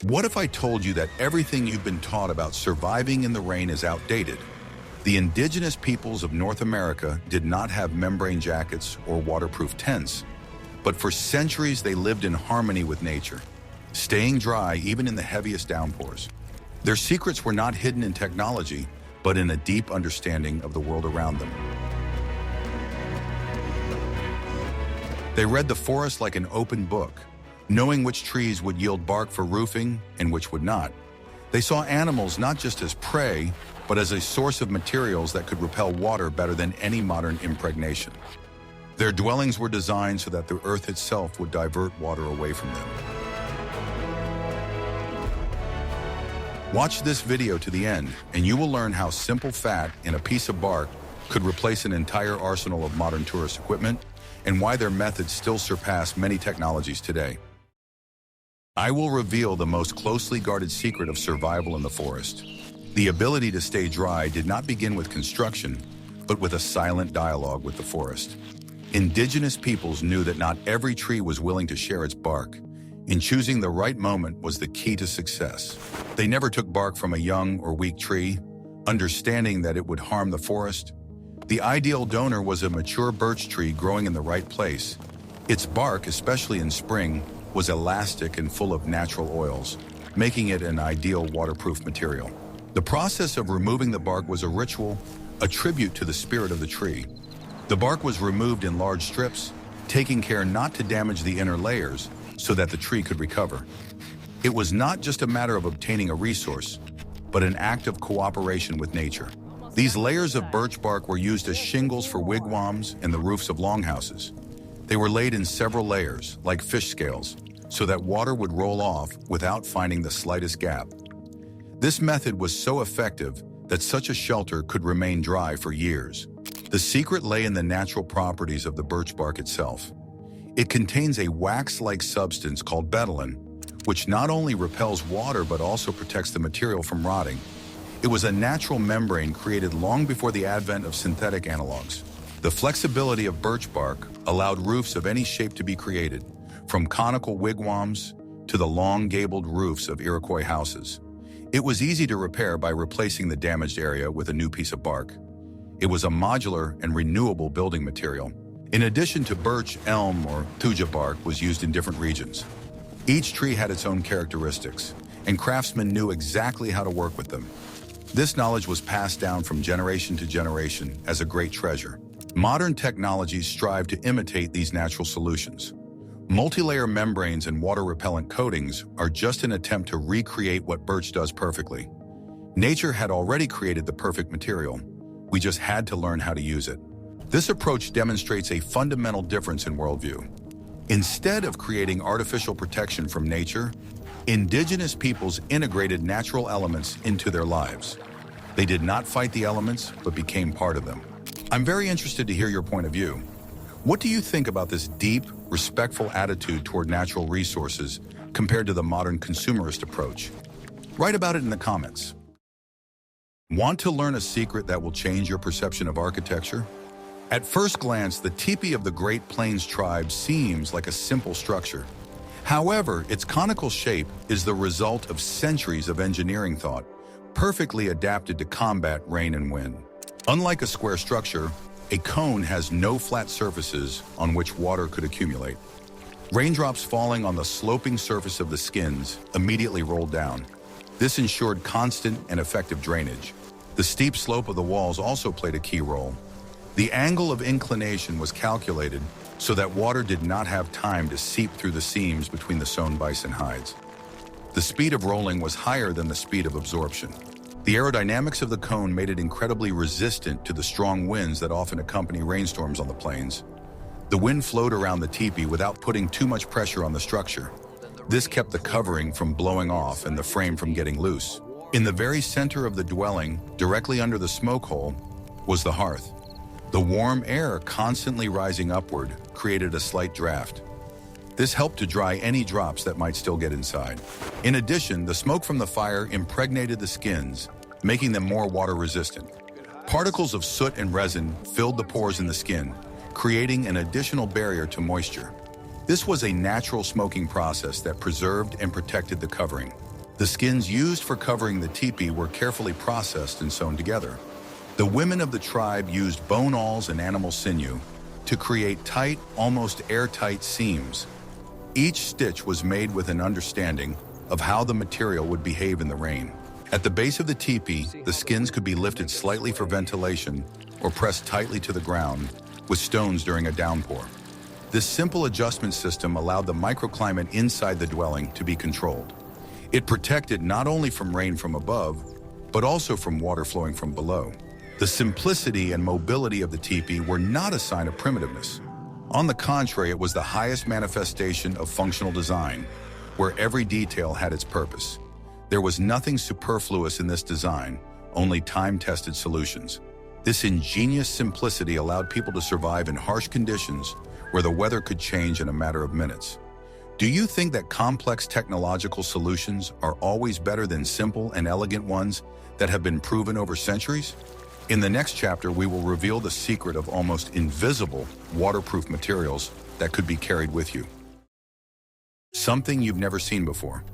What if I told you that everything you've been taught about surviving in the rain is outdated? The indigenous peoples of North America did not have membrane jackets or waterproof tents, but for centuries they lived in harmony with nature, staying dry even in the heaviest downpours. Their secrets were not hidden in technology, but in a deep understanding of the world around them. They read the forest like an open book, knowing which trees would yield bark for roofing and which would not. They saw animals not just as prey, but as a source of materials that could repel water better than any modern impregnation. Their dwellings were designed so that the earth itself would divert water away from them. Watch this video to the end, and you will learn how simple fat in a piece of bark could replace an entire arsenal of modern tourist equipment, and why their methods still surpass many technologies today. I will reveal the most closely guarded secret of survival in the forest. The ability to stay dry did not begin with construction, but with a silent dialogue with the forest. Indigenous peoples knew that not every tree was willing to share its bark, and choosing the right moment was the key to success. They never took bark from a young or weak tree, understanding that it would harm the forest. The ideal donor was a mature birch tree growing in the right place. Its bark, especially in spring, was elastic and full of natural oils, making it an ideal waterproof material. The process of removing the bark was a ritual, a tribute to the spirit of the tree. The bark was removed in large strips, taking care not to damage the inner layers so that the tree could recover. It was not just a matter of obtaining a resource, but an act of cooperation with nature. These layers of birch bark were used as shingles for wigwams and the roofs of longhouses. They were laid in several layers, like fish scales, so that water would roll off without finding the slightest gap. This method was so effective that such a shelter could remain dry for years. The secret lay in the natural properties of the birch bark itself. It contains a wax-like substance called betulin, which not only repels water but also protects the material from rotting. It was a natural membrane created long before the advent of synthetic analogs. The flexibility of birch bark allowed roofs of any shape to be created, from conical wigwams to the long gabled roofs of Iroquois houses. It was easy to repair by replacing the damaged area with a new piece of bark. It was a modular and renewable building material. In addition to birch, elm, or thuja bark was used in different regions. Each tree had its own characteristics, and craftsmen knew exactly how to work with them. This knowledge was passed down from generation to generation as a great treasure. Modern technologies strive to imitate these natural solutions. Multilayer membranes and water-repellent coatings are just an attempt to recreate what birch does perfectly. Nature had already created the perfect material. We just had to learn how to use it. This approach demonstrates a fundamental difference in worldview. Instead of creating artificial protection from nature, indigenous peoples integrated natural elements into their lives. They did not fight the elements, but became part of them. I'm very interested to hear your point of view. What do you think about this deep, respectful attitude toward natural resources compared to the modern consumerist approach? Write about it in the comments. Want to learn a secret that will change your perception of architecture? At first glance, the Tipi of the Great Plains tribe seems like a simple structure. However, its conical shape is the result of centuries of engineering thought, perfectly adapted to combat rain and wind. Unlike a square structure, a cone has no flat surfaces on which water could accumulate. Raindrops falling on the sloping surface of the skins immediately rolled down. This ensured constant and effective drainage. The steep slope of the walls also played a key role. The angle of inclination was calculated so that water did not have time to seep through the seams between the sewn bison hides. The speed of rolling was higher than the speed of absorption. The aerodynamics of the cone made it incredibly resistant to the strong winds that often accompany rainstorms on the plains. The wind flowed around the teepee without putting too much pressure on the structure. This kept the covering from blowing off and the frame from getting loose. In the very center of the dwelling, directly under the smoke hole, was the hearth. The warm air constantly rising upward created a slight draft. This helped to dry any drops that might still get inside. In addition, the smoke from the fire impregnated the skins, making them more water-resistant. Particles of soot and resin filled the pores in the skin, creating an additional barrier to moisture. This was a natural smoking process that preserved and protected the covering. The skins used for covering the teepee were carefully processed and sewn together. The women of the tribe used bone awls and animal sinew to create tight, almost airtight seams. Each stitch was made with an understanding of how the material would behave in the rain. At the base of the teepee, the skins could be lifted slightly for ventilation or pressed tightly to the ground with stones during a downpour. This simple adjustment system allowed the microclimate inside the dwelling to be controlled. It protected not only from rain from above, but also from water flowing from below. The simplicity and mobility of the teepee were not a sign of primitiveness. On the contrary, it was the highest manifestation of functional design, where every detail had its purpose. There was nothing superfluous in this design, only time-tested solutions. This ingenious simplicity allowed people to survive in harsh conditions where the weather could change in a matter of minutes. Do you think that complex technological solutions are always better than simple and elegant ones that have been proven over centuries? In the next chapter, we will reveal the secret of almost invisible waterproof materials that could be carried with you. Something you've never seen before.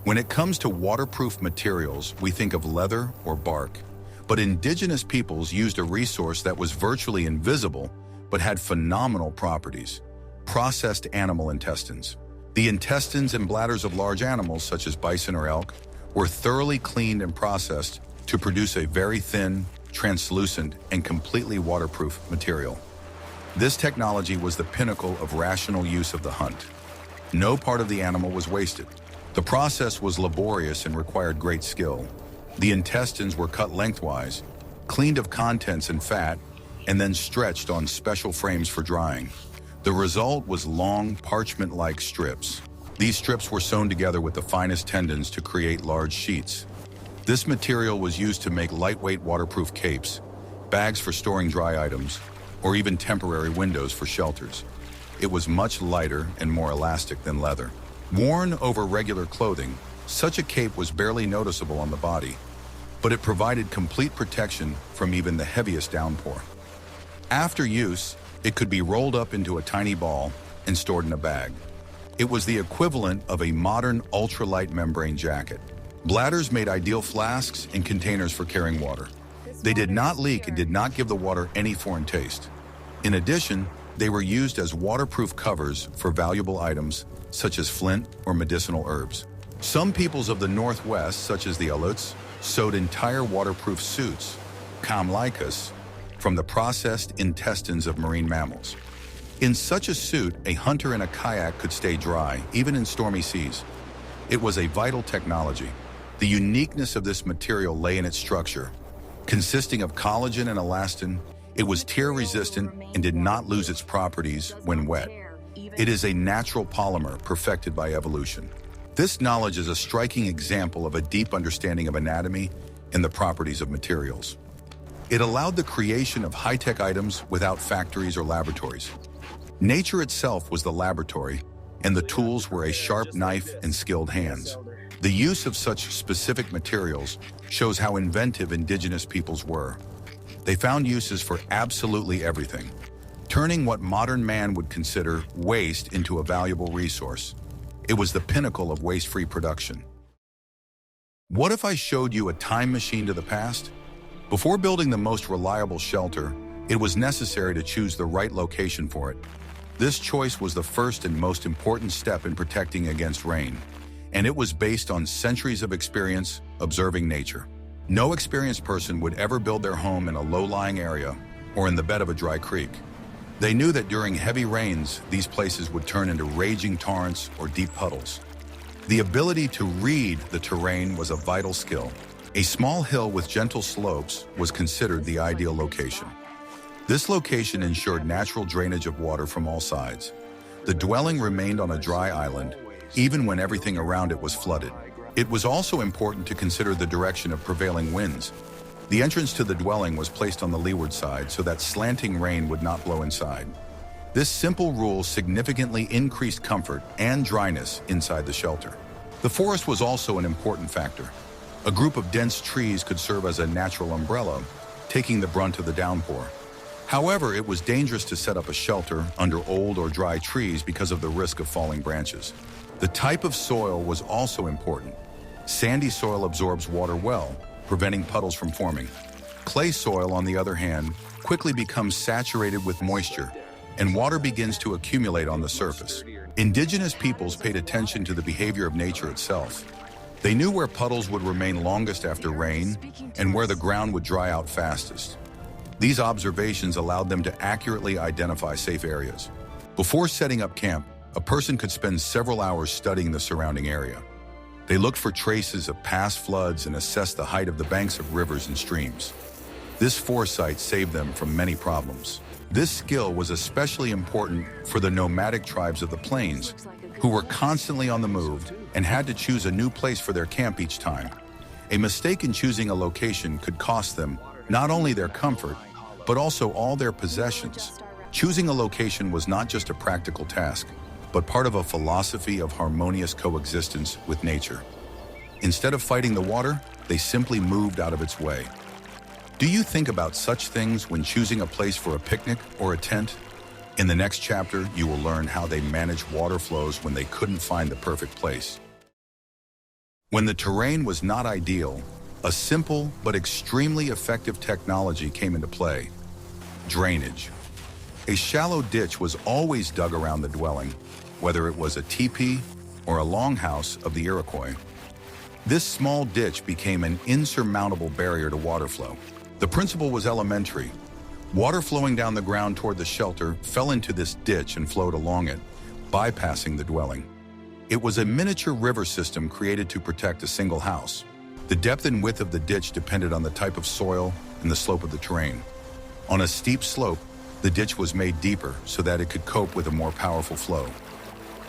When it comes to waterproof materials, we think of leather or bark, but indigenous peoples used a resource that was virtually invisible but had phenomenal properties: processed animal intestines. The intestines and bladders of large animals, such as bison or elk, were thoroughly cleaned and processed to produce a very thin, translucent, and completely waterproof material. This technology was the pinnacle of rational use of the hunt. No part of the animal was wasted. The process was laborious and required great skill. The intestines were cut lengthwise, cleaned of contents and fat, and then stretched on special frames for drying. The result was long, parchment-like strips. These strips were sewn together with the finest tendons to create large sheets. This material was used to make lightweight waterproof capes, bags for storing dry items, or even temporary windows for shelters. It was much lighter and more elastic than leather. Worn over regular clothing, such a cape was barely noticeable on the body, but it provided complete protection from even the heaviest downpour. After use, it could be rolled up into a tiny ball and stored in a bag. It was the equivalent of a modern ultralight membrane jacket. Bladders made ideal flasks and containers for carrying water. They did not leak and did not give the water any foreign taste. In addition, they were used as waterproof covers for valuable items such as flint or medicinal herbs. Some peoples of the Northwest, such as the Aleutians, sewed entire waterproof suits, kamlikas, from the processed intestines of marine mammals. In such a suit, a hunter in a kayak could stay dry, even in stormy seas. It was a vital technology. The uniqueness of this material lay in its structure. Consisting of collagen and elastin, it was tear-resistant and did not lose its properties when wet. It is a natural polymer perfected by evolution. This knowledge is a striking example of a deep understanding of anatomy and the properties of materials. It allowed the creation of high-tech items without factories or laboratories. Nature itself was the laboratory, and the tools were a sharp knife and skilled hands. The use of such specific materials shows how inventive indigenous peoples were. They found uses for absolutely everything, turning what modern man would consider waste into a valuable resource. It was the pinnacle of waste-free production. What if I showed you a time machine to the past? Before building the most reliable shelter, it was necessary to choose the right location for it. This choice was the first and most important step in protecting against rain, and it was based on centuries of experience observing nature. No experienced person would ever build their home in a low-lying area or in the bed of a dry creek. They knew that during heavy rains, these places would turn into raging torrents or deep puddles. The ability to read the terrain was a vital skill. A small hill with gentle slopes was considered the ideal location. This location ensured natural drainage of water from all sides. The dwelling remained on a dry island, even when everything around it was flooded. It was also important to consider the direction of prevailing winds. The entrance to the dwelling was placed on the leeward side so that slanting rain would not blow inside. This simple rule significantly increased comfort and dryness inside the shelter. The forest was also an important factor. A group of dense trees could serve as a natural umbrella, taking the brunt of the downpour. However, it was dangerous to set up a shelter under old or dry trees because of the risk of falling branches. The type of soil was also important. Sandy soil absorbs water well, preventing puddles from forming. Clay soil, on the other hand, quickly becomes saturated with moisture, and water begins to accumulate on the surface. Indigenous peoples paid attention to the behavior of nature itself. They knew where puddles would remain longest after rain and where the ground would dry out fastest. These observations allowed them to accurately identify safe areas. Before setting up camp, a person could spend several hours studying the surrounding area. They looked for traces of past floods and assessed the height of the banks of rivers and streams. This foresight saved them from many problems. This skill was especially important for the nomadic tribes of the plains, who were constantly on the move and had to choose a new place for their camp each time. A mistake in choosing a location could cost them not only their comfort, but also all their possessions. Choosing a location was not just a practical task, but part of a philosophy of harmonious coexistence with nature. Instead of fighting the water, they simply moved out of its way. Do you think about such things when choosing a place for a picnic or a tent? In the next chapter, you will learn how they managed water flows when they couldn't find the perfect place. When the terrain was not ideal, a simple but extremely effective technology came into play: drainage. A shallow ditch was always dug around the dwelling, whether it was a teepee or a longhouse of the Iroquois. This small ditch became an insurmountable barrier to water flow. The principle was elementary. Water flowing down the ground toward the shelter fell into this ditch and flowed along it, bypassing the dwelling. It was a miniature river system created to protect a single house. The depth and width of the ditch depended on the type of soil and the slope of the terrain. On a steep slope, the ditch was made deeper so that it could cope with a more powerful flow.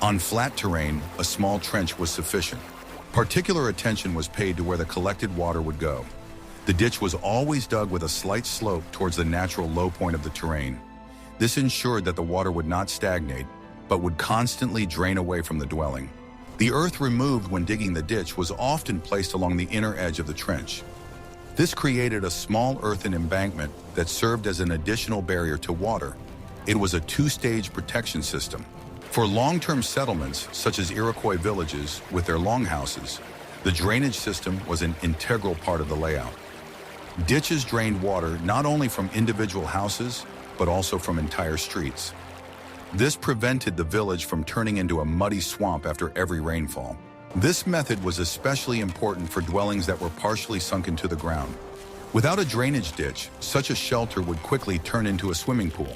On flat terrain, a small trench was sufficient. Particular attention was paid to where the collected water would go. The ditch was always dug with a slight slope towards the natural low point of the terrain. This ensured that the water would not stagnate, but would constantly drain away from the dwelling. The earth removed when digging the ditch was often placed along the inner edge of the trench. This created a small earthen embankment that served as an additional barrier to water. It was a two-stage protection system. For long-term settlements, such as Iroquois villages with their longhouses, the drainage system was an integral part of the layout. Ditches drained water not only from individual houses, but also from entire streets. This prevented the village from turning into a muddy swamp after every rainfall. This method was especially important for dwellings that were partially sunk into the ground. Without a drainage ditch, such a shelter would quickly turn into a swimming pool.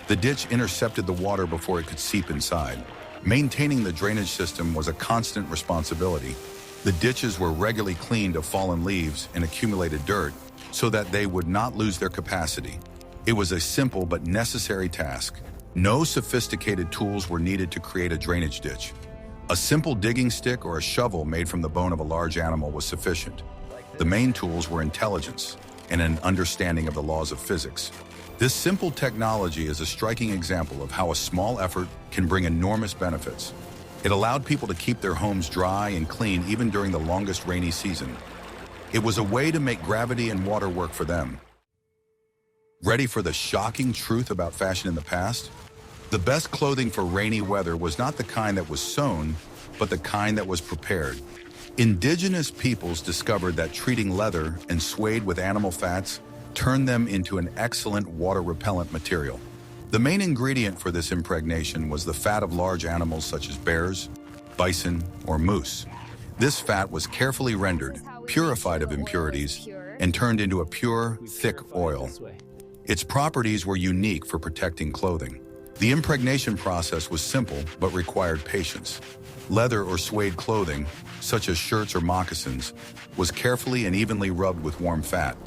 The ditch intercepted the water before it could seep inside. Maintaining the drainage system was a constant responsibility. The ditches were regularly cleaned of fallen leaves and accumulated dirt so that they would not lose their capacity. It was a simple but necessary task. No sophisticated tools were needed to create a drainage ditch. A simple digging stick or a shovel made from the bone of a large animal was sufficient. The main tools were intelligence and an understanding of the laws of physics. This simple technology is a striking example of how a small effort can bring enormous benefits. It allowed people to keep their homes dry and clean even during the longest rainy season. It was a way to make gravity and water work for them. Ready for the shocking truth about fashion in the past? The best clothing for rainy weather was not the kind that was sewn, but the kind that was prepared. Indigenous peoples discovered that treating leather and suede with animal fats turned them into an excellent water-repellent material. The main ingredient for this impregnation was the fat of large animals such as bears, bison, or moose. This fat was carefully rendered, purified of impurities, and turned into a pure, thick oil. Its properties were unique for protecting clothing. The impregnation process was simple but required patience. Leather or suede clothing, such as shirts or moccasins, was carefully and evenly rubbed with warm fat.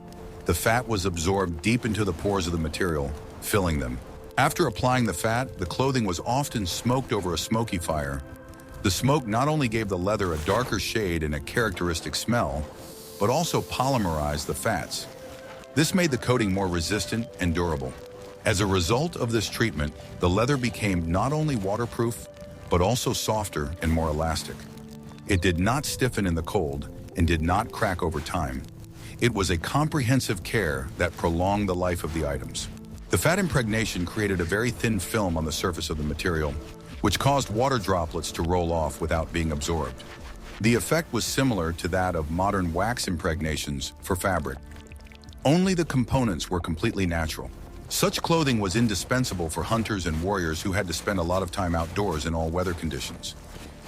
The fat was absorbed deep into the pores of the material, filling them. After applying the fat, the clothing was often smoked over a smoky fire. The smoke not only gave the leather a darker shade and a characteristic smell, but also polymerized the fats. This made the coating more resistant and durable. As a result of this treatment, the leather became not only waterproof, but also softer and more elastic. It did not stiffen in the cold and did not crack over time. It was a comprehensive care that prolonged the life of the items. The fat impregnation created a very thin film on the surface of the material, which caused water droplets to roll off without being absorbed. The effect was similar to that of modern wax impregnations for fabric. Only the components were completely natural. Such clothing was indispensable for hunters and warriors who had to spend a lot of time outdoors in all weather conditions.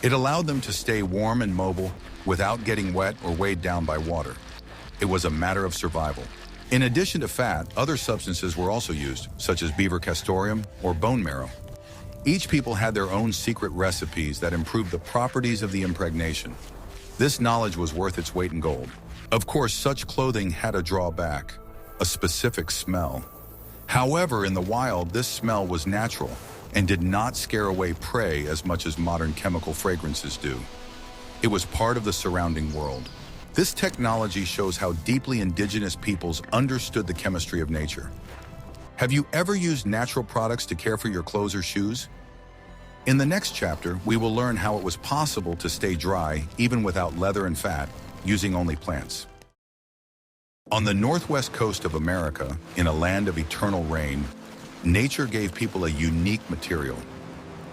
It allowed them to stay warm and mobile without getting wet or weighed down by water. It was a matter of survival. In addition to fat, other substances were also used, such as beaver castoreum or bone marrow. Each people had their own secret recipes that improved the properties of the impregnation. This knowledge was worth its weight in gold. Of course, such clothing had a drawback, a specific smell. However, in the wild, this smell was natural and did not scare away prey as much as modern chemical fragrances do. It was part of the surrounding world. This technology shows how deeply indigenous peoples understood the chemistry of nature. Have you ever used natural products to care for your clothes or shoes? In the next chapter, we will learn how it was possible to stay dry, even without leather and fat, using only plants. On the northwest coast of America, in a land of eternal rain, nature gave people a unique material: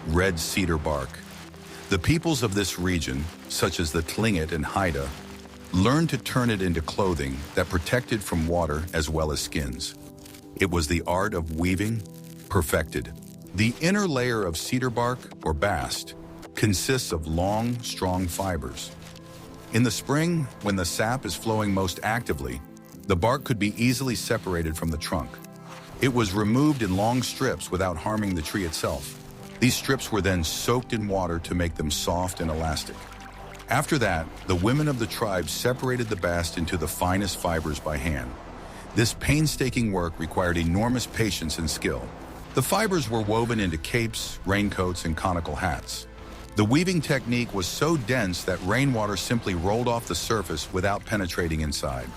red cedar bark. The peoples of this region, such as the Tlingit and Haida, learned to turn it into clothing that protected from water as well as skins. It was the art of weaving, perfected. The inner layer of cedar bark, or bast, consists of long, strong fibers. In the spring, when the sap is flowing most actively, the bark could be easily separated from the trunk. It was removed in long strips without harming the tree itself. These strips were then soaked in water to make them soft and elastic. After that, the women of the tribe separated the bast into the finest fibers by hand. This painstaking work required enormous patience and skill. The fibers were woven into capes, raincoats, and conical hats. The weaving technique was so dense that rainwater simply rolled off the surface without penetrating inside.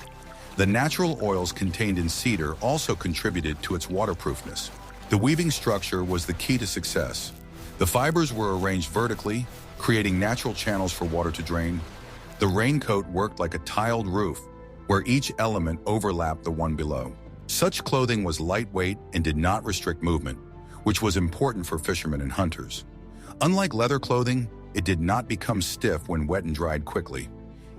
The natural oils contained in cedar also contributed to its waterproofness. The weaving structure was the key to success. The fibers were arranged vertically, creating natural channels for water to drain. The raincoat worked like a tiled roof, where each element overlapped the one below. Such clothing was lightweight and did not restrict movement, which was important for fishermen and hunters. Unlike leather clothing, it did not become stiff when wet and dried quickly.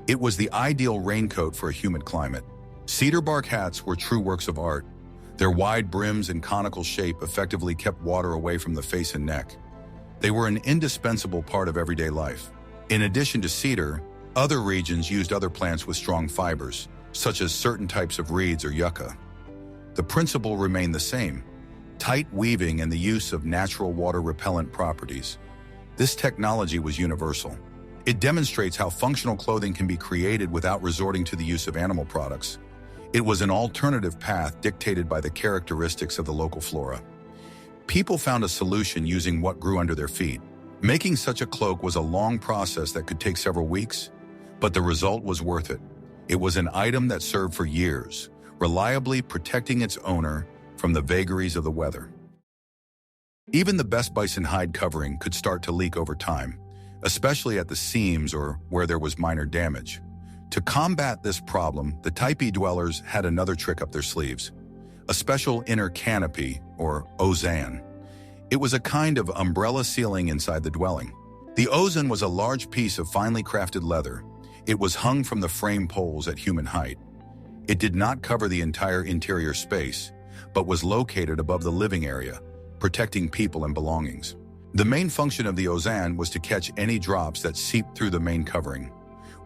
It was the ideal raincoat for a humid climate. Cedar bark hats were true works of art. Their wide brims and conical shape effectively kept water away from the face and neck. They were an indispensable part of everyday life. In addition to cedar, other regions used other plants with strong fibers, such as certain types of reeds or yucca. The principle remained the same: tight weaving and the use of natural water-repellent properties. This technology was universal. It demonstrates how functional clothing can be created without resorting to the use of animal products. It was an alternative path dictated by the characteristics of the local flora. People found a solution using what grew under their feet. Making such a cloak was a long process that could take several weeks, but the result was worth it. It was an item that served for years, reliably protecting its owner from the vagaries of the weather. Even the best bison hide covering could start to leak over time, especially at the seams or where there was minor damage. To combat this problem, the Tipi dwellers had another trick up their sleeves: a special inner canopy, or ozan. It was a kind of umbrella ceiling inside the dwelling. The ozan was a large piece of finely crafted leather. It was hung from the frame poles at human height. It did not cover the entire interior space, but was located above the living area, protecting people and belongings. The main function of the ozan was to catch any drops that seeped through the main covering.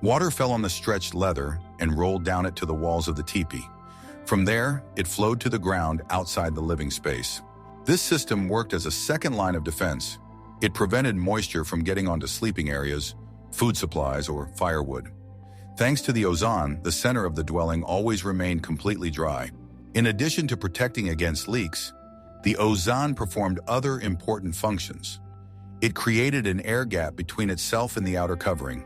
Water fell on the stretched leather and rolled down it to the walls of the teepee. From there, it flowed to the ground outside the living space. This system worked as a second line of defense. It prevented moisture from getting onto sleeping areas, food supplies, or firewood. Thanks to the ozan, the center of the dwelling always remained completely dry. In addition to protecting against leaks, the ozan performed other important functions. It created an air gap between itself and the outer covering.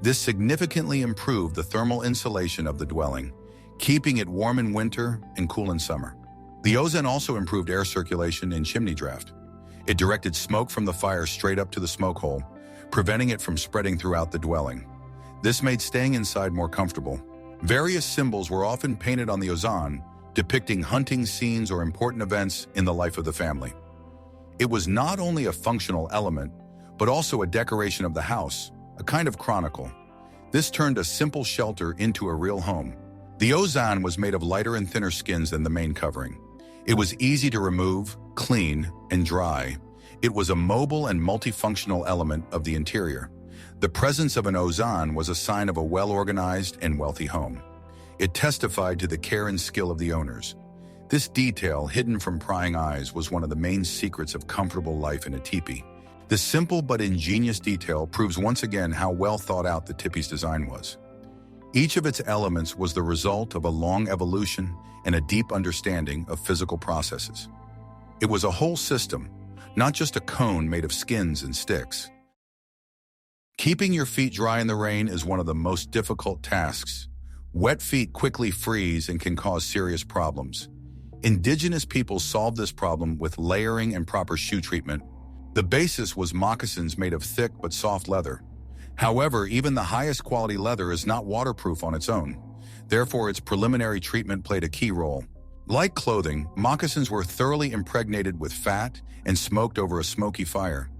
This significantly improved the thermal insulation of the dwelling, keeping it warm in winter and cool in summer. The ozan also improved air circulation and chimney draft. It directed smoke from the fire straight up to the smoke hole, preventing it from spreading throughout the dwelling. This made staying inside more comfortable. Various symbols were often painted on the ozan, depicting hunting scenes or important events in the life of the family. It was not only a functional element, but also a decoration of the house, a kind of chronicle. This turned a simple shelter into a real home. The ozone was made of lighter and thinner skins than the main covering. It was easy to remove, clean, and dry. It was a mobile and multifunctional element of the interior. The presence of an ozone was a sign of a well-organized and wealthy home. It testified to the care and skill of the owners. This detail, hidden from prying eyes, was one of the main secrets of comfortable life in a teepee. This simple but ingenious detail proves once again how well thought out the teepee's design was. Each of its elements was the result of a long evolution and a deep understanding of physical processes. It was a whole system, not just a cone made of skins and sticks. Keeping your feet dry in the rain is one of the most difficult tasks. Wet feet quickly freeze and can cause serious problems. Indigenous people solved this problem with layering and proper shoe treatment. The basis was moccasins made of thick but soft leather. However, even the highest quality leather is not waterproof on its own. Therefore, its preliminary treatment played a key role. Like clothing, moccasins were thoroughly impregnated with fat and smoked over a smoky fire.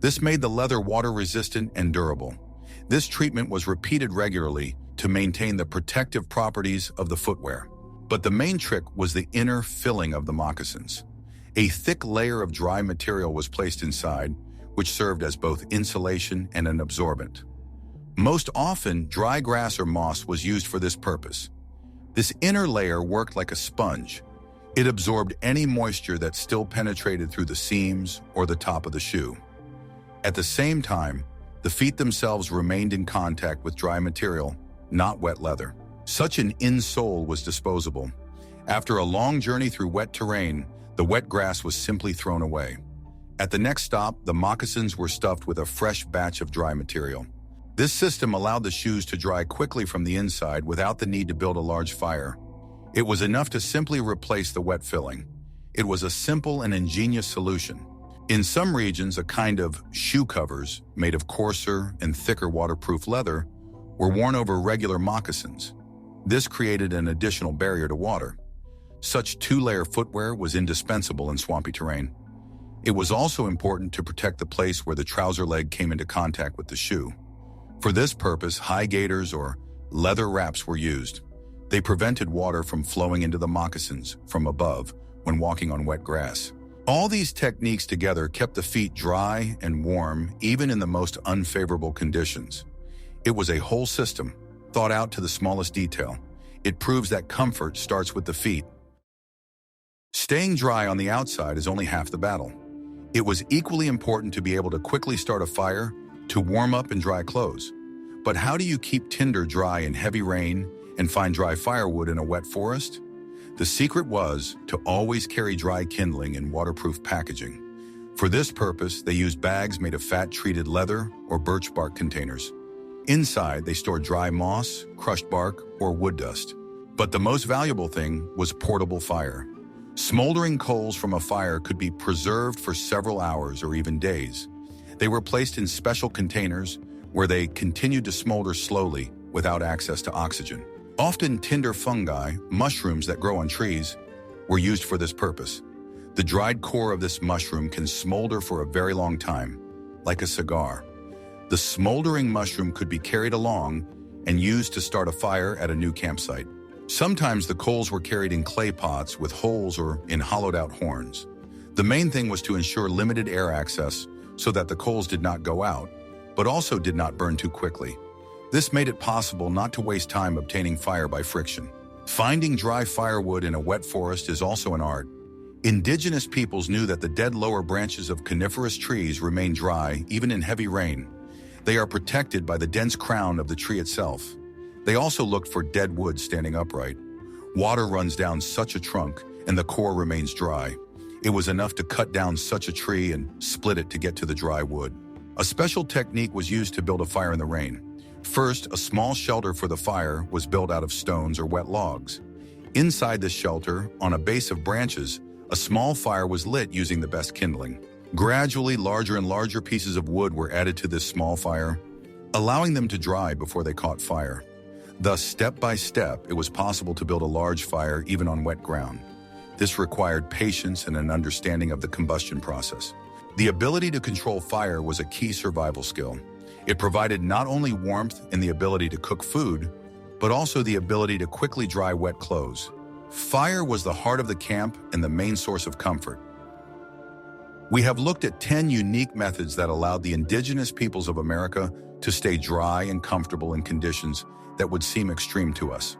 This made the leather water-resistant and durable. This treatment was repeated regularly to maintain the protective properties of the footwear. But the main trick was the inner filling of the moccasins. A thick layer of dry material was placed inside, which served as both insulation and an absorbent. Most often, dry grass or moss was used for this purpose. This inner layer worked like a sponge. It absorbed any moisture that still penetrated through the seams or the top of the shoe. At the same time, the feet themselves remained in contact with dry material, not wet leather. Such an insole was disposable. After a long journey through wet terrain, the wet grass was simply thrown away. At the next stop, the moccasins were stuffed with a fresh batch of dry material. This system allowed the shoes to dry quickly from the inside without the need to build a large fire. It was enough to simply replace the wet filling. It was a simple and ingenious solution. In some regions, a kind of shoe covers, made of coarser and thicker waterproof leather, were worn over regular moccasins. This created an additional barrier to water. Such two-layer footwear was indispensable in swampy terrain. It was also important to protect the place where the trouser leg came into contact with the shoe. For this purpose, high gaiters or leather wraps were used. They prevented water from flowing into the moccasins from above when walking on wet grass. All these techniques together kept the feet dry and warm even in the most unfavorable conditions. It was a whole system, thought out to the smallest detail. It proves that comfort starts with the feet. Staying dry on the outside is only half the battle. It was equally important to be able to quickly start a fire, to warm up and dry clothes. But how do you keep tinder dry in heavy rain and find dry firewood in a wet forest? The secret was to always carry dry kindling in waterproof packaging. For this purpose, they used bags made of fat-treated leather or birch bark containers. Inside, they stored dry moss, crushed bark, or wood dust. But the most valuable thing was portable fire. Smoldering coals from a fire could be preserved for several hours or even days. They were placed in special containers where they continued to smolder slowly without access to oxygen. Often tinder fungi, mushrooms that grow on trees, were used for this purpose. The dried core of this mushroom can smolder for a very long time, like a cigar. The smoldering mushroom could be carried along and used to start a fire at a new campsite. Sometimes the coals were carried in clay pots with holes or in hollowed-out horns. The main thing was to ensure limited air access so that the coals did not go out, but also did not burn too quickly. This made it possible not to waste time obtaining fire by friction. Finding dry firewood in a wet forest is also an art. Indigenous peoples knew that the dead lower branches of coniferous trees remain dry even in heavy rain. They are protected by the dense crown of the tree itself. They also looked for dead wood standing upright. Water runs down such a trunk and the core remains dry. It was enough to cut down such a tree and split it to get to the dry wood. A special technique was used to build a fire in the rain. First, a small shelter for the fire was built out of stones or wet logs. Inside this shelter, on a base of branches, a small fire was lit using the best kindling. Gradually, larger and larger pieces of wood were added to this small fire, allowing them to dry before they caught fire. Thus, step by step, it was possible to build a large fire even on wet ground. This required patience and an understanding of the combustion process. The ability to control fire was a key survival skill. It provided not only warmth and the ability to cook food, but also the ability to quickly dry wet clothes. Fire was the heart of the camp and the main source of comfort. We have looked at 10 unique methods that allowed the indigenous peoples of America to stay dry and comfortable in conditions that would seem extreme to us.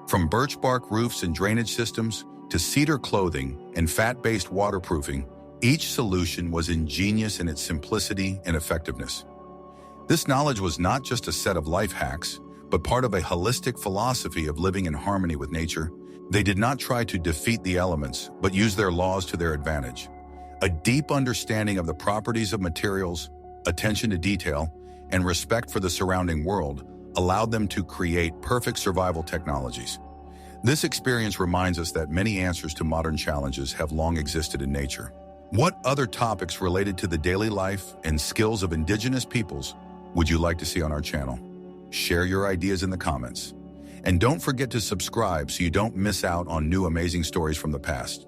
From birch bark roofs and drainage systems to cedar clothing and fat-based waterproofing, each solution was ingenious in its simplicity and effectiveness. This knowledge was not just a set of life hacks, but part of a holistic philosophy of living in harmony with nature. They did not try to defeat the elements, but use their laws to their advantage. A deep understanding of the properties of materials, attention to detail, and respect for the surrounding world allowed them to create perfect survival technologies. This experience reminds us that many answers to modern challenges have long existed in nature. What other topics related to the daily life and skills of indigenous peoples would you like to see on our channel? Share your ideas in the comments. And don't forget to subscribe so you don't miss out on new amazing stories from the past.